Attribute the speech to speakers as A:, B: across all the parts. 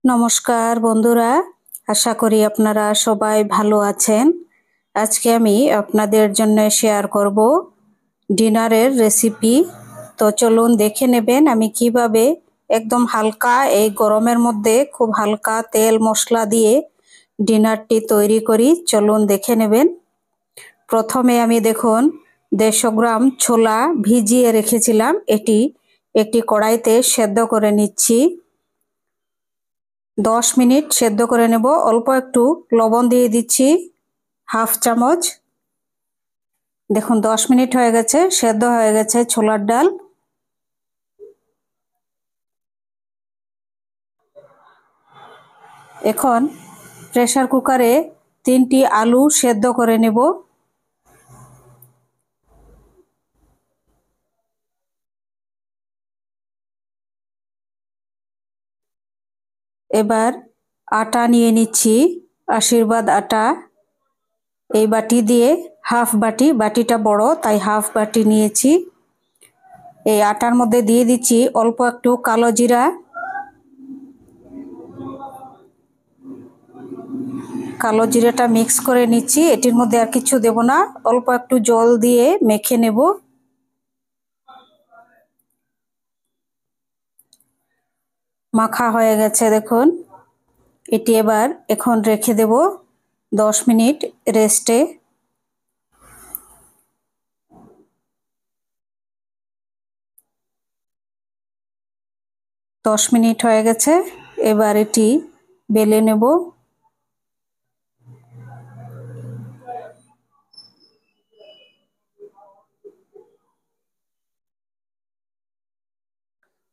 A: নমস্কার বন্ধুরা, আশা করি আপনারা সবাই ভালো আছেন। আজকে আমি আপনাদের জন্য শেয়ার করব ডিনারের রেসিপি। তো চলুন দেখে নেবেন আমি কিভাবে একদম হালকা এই গরমের মধ্যে খুব হালকা তেল মশলা দিয়ে ডিনারটি তৈরি করি। চলুন দেখে নেবেন। প্রথমে আমি দেখুন 150 গ্রাম ছোলা ভিজিয়ে রেখেছিলাম, এটি একটি কড়াইতে সেদ্ধ করে নিচ্ছি। 10 মিনিট সেদ্ধ করে নেব। অল্প একটু লবণ দিয়ে দিচ্ছি, হাফ চামচ। দেখুন 10 মিনিট হয়ে গেছে, সেদ্ধ হয়ে গেছে ছোলার ডাল। এখন প্রেসার কুকারে 3টি আলু সেদ্ধ করে নেব। এবার আটা নিয়ে নিচ্ছি, আশীর্বাদ আটা। এই বাটি দিয়ে হাফ বাটি, বাটিটা বড় তাই হাফ বাটি নিয়েছি। এই আটার মধ্যে দিয়ে দিচ্ছি অল্প একটু কালো জিরা, কালো জিরাটা মিক্স করে নিচ্ছি। এটির মধ্যে আর কিছু দেব না, অল্প একটু জল দিয়ে মেখে নেব। মাখা হয়ে গেছে দেখুন। এটি এবার এখন রেখে দেব 10 মিনিট রেস্টে। 10 মিনিট হয়ে গেছে, এবার এটি বেলে নেব।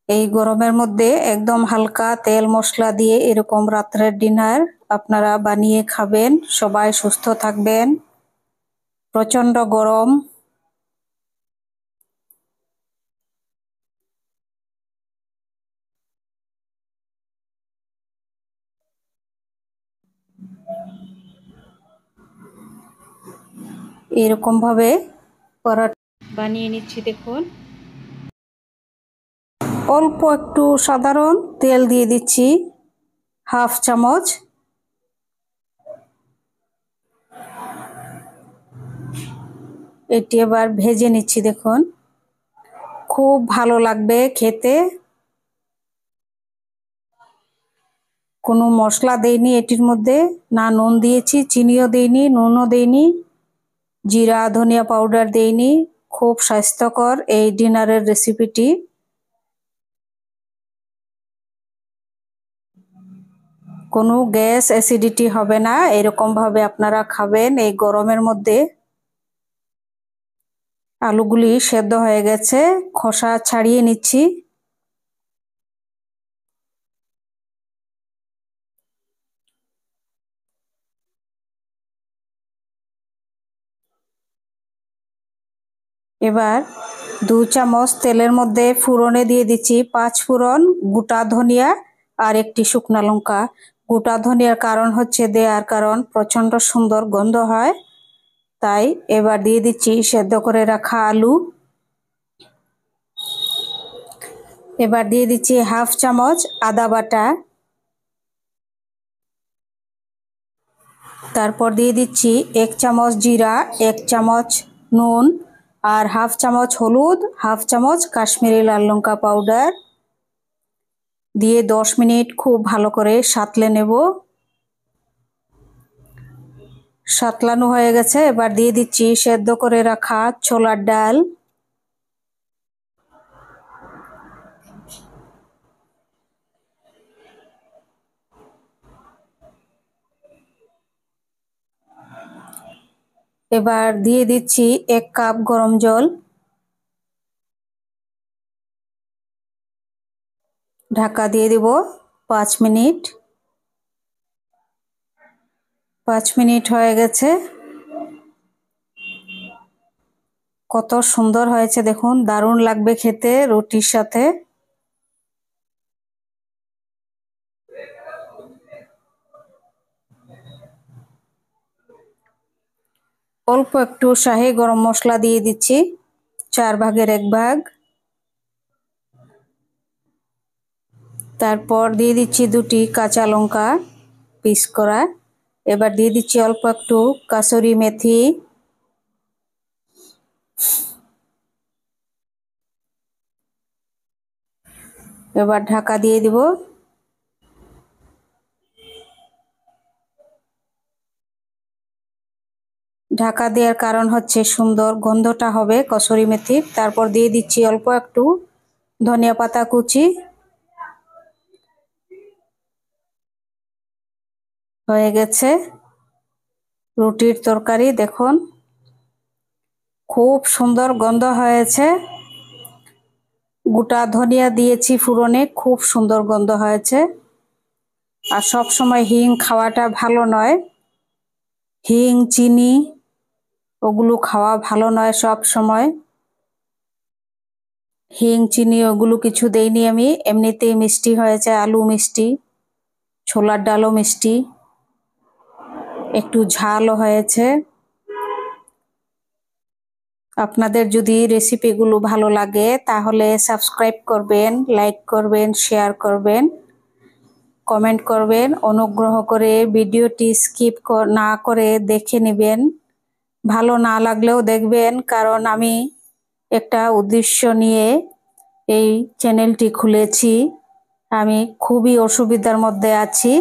A: এই গরমের মধ্যে একদম হালকা তেল মশলা দিয়ে এরকম রাত্রের ডিনার আপনারা বানিয়ে খাবেন। সবাই সুস্থ থাকবেন। প্রচণ্ড গরম। এরকম ভাবে পরোটা বানিয়ে নিচ্ছি দেখুন। অল্প একটু সাধারণ তেল দিয়ে দিচ্ছি, হাফ চামচ। এটি এবার ভেজে নিচ্ছি দেখুন, খুব ভালো লাগবে খেতে। কোনো মশলা দেইনি এটির মধ্যে, না নুন দিয়েছি, চিনিও দেইনি, নুনও দেইনি, জিরা ধনিয়া পাউডার দেইনি। খুব স্বাস্থ্যকর এই ডিনারের রেসিপিটি। কোনো গ্যাস অ্যাসিডিটি হবে না, এরকম ভাবে আপনারা খাবেন এই গরমের মধ্যে। আলুগুলি সেদ্ধ হয়ে গেছে, খোসা ছাড়িয়ে নিচ্ছি। এবার 2 চামচ তেলের মধ্যে ফোড়নে দিয়ে দিচ্ছি 5 ফোড়ন, গোটা ধনিয়া আর একটি শুকনা লঙ্কা। গোটা ধনিয়ার কারণ হচ্ছে দেওয়ার কারণ প্রচণ্ড সুন্দর গন্ধ হয়, তাই। এবার দিয়ে দিচ্ছি সেদ্ধ করে রাখা আলু। এবার দিয়ে দিচ্ছি হাফ চামচ আদা বাটা। তারপর দিয়ে দিচ্ছি 1 চামচ জিরা, 1 চামচ নুন আর হাফ চামচ হলুদ, হাফ চামচ কাশ্মীরি লাল লঙ্কা পাউডার দিয়ে 10 মিনিট খুব ভালো করে সাঁতলে নেব। সাঁতলানো হয়ে গেছে, এবার দিয়ে দিচ্ছি সেদ্ধ করে রাখা ছোলার ডাল। এবার দিয়ে দিচ্ছি 1 কাপ গরম জল। ঢাকা দিয়ে দেব 5 মিনিট। 5 মিনিট হয়ে গেছে। কত সুন্দর হয়েছে দেখুন, দারুণ লাগবে খেতে রুটির সাথে। অল্প একটু শাহি গরম মশলা দিয়ে দিচ্ছি, 4 ভাগের 1 ভাগ। তারপর দিয়ে দিচ্ছি 2টি কাঁচা লঙ্কা পিস করা। এবার দিয়ে দিচ্ছি অল্প একটু কাসুরি মেথি, এবার ঢাকা দিয়ে দিব। ঢাকা দেওয়ার কারণ হচ্ছে সুন্দর গন্ধটা হবে কসুরি মেথির। তারপর দিয়ে দিচ্ছি অল্প একটু ধনিয়া পাতা কুচি। হয়ে গেছে রুটির তরকারি। দেখুন খুব সুন্দর গন্ধ হয়েছে। গোটা ধনিয়া দিয়েছি ফোড়নে, খুব সুন্দর গন্ধ হয়েছে। আর সব সময় হিং খাওয়াটা ভালো নয়, হিং চিনি ওগুলো খাওয়া ভালো নয় সব সময়। হিং চিনি ওগুলো কিছু দেইনি আমি, এমনিতেই মিষ্টি হয়েছে, আলু মিষ্টি, ছোলার ডালও মিষ্টি, একটু ঝালও হয়েছে। আপনাদের যদি রেসিপিগুলো ভালো লাগে তাহলে সাবস্ক্রাইব করবেন, লাইক করবেন, শেয়ার করবেন, কমেন্ট করবেন। অনুগ্রহ করে ভিডিওটি স্কিপ না করে দেখে নেবেন। ভালো না লাগলেও দেখবেন, কারণ আমি একটা উদ্দেশ্য নিয়ে এই চ্যানেলটি খুলেছি। আমি খুবই অসুবিধার মধ্যে আছি,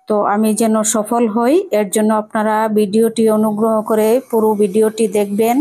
A: তো আমি যেন সফল হই এর জন্য আপনারা ভিডিওটি অনুগ্রহ করে পুরো ভিডিওটি দেখবেন।